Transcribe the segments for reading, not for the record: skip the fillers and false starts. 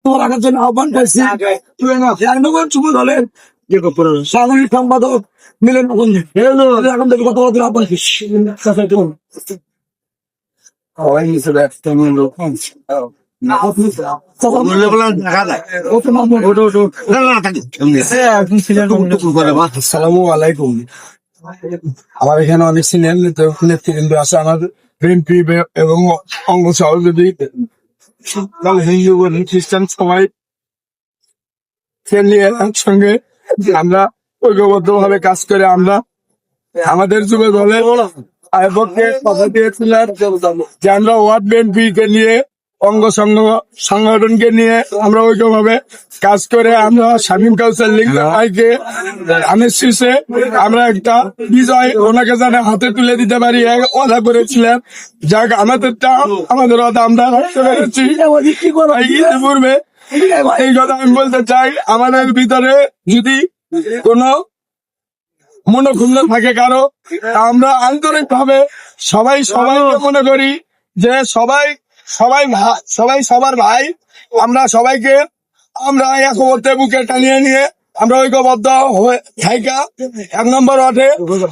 রাখার জন্য আহ্বান করছি। যুব দলের সাধারণ সম্পাদক মিলন এখন থেকে কথা বলার আহ্বান আসসালামু আলাইকুম। আমার এখানে অনেক সিনিয়র নেতৃবৃন্দ আছে, আমার বিএনপি এবং অঙ্গ সহযোগী হিন্দু খ্রিস্টান সবাই নিয়ে একসঙ্গে আমরা ঐক্যবদ্ধ ভাবে কাজ করে আমরা আমাদের যুব দলের পক্ষে কথা দিয়েছিলাম যে আমরা ওয়ার্ড বিএনপি কে নিয়ে অঙ্গ সংগঠনকে নিয়ে আমরা ঐক্যভাবে কাজ করে আমরা স্বাধীন কাউন্সিল লিঙ্ক ভাইকে ধানের শীর্ষে আমরা একটা বিজয় ওনাকে যেন হাতে তুলে দিতে পারি কথা করেছিলাম। যাক আমাদের কথা আমরা রাখতে পেরেছি। ইতিপূর্বে এই কথা আমি বলতে চাই, আমাদের ভিতরে যদি কোনো মনোক্ষুণ্ণ থাকে কারো, আমরা আন্তরিক ভাবে সবাই মনে করি যে সবাই সবার ভাই। আমরা সবাইকে আমরা একবদ্ধ বুকে টানিয়ে নিয়ে আমরা ঐক্যবদ্ধ হয়ে থাইকা 1 নম্বর ওয়ার্ডে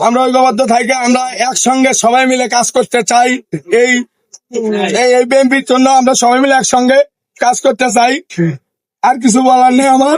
আমরা ঐক্যবদ্ধ থাইকা আমরা একসঙ্গে সবাই মিলে কাজ করতে চাই। এই বিএনপির জন্য আমরা সবাই মিলে একসঙ্গে কাজ করতে চাই। আর কিছু বলার নেই আমার।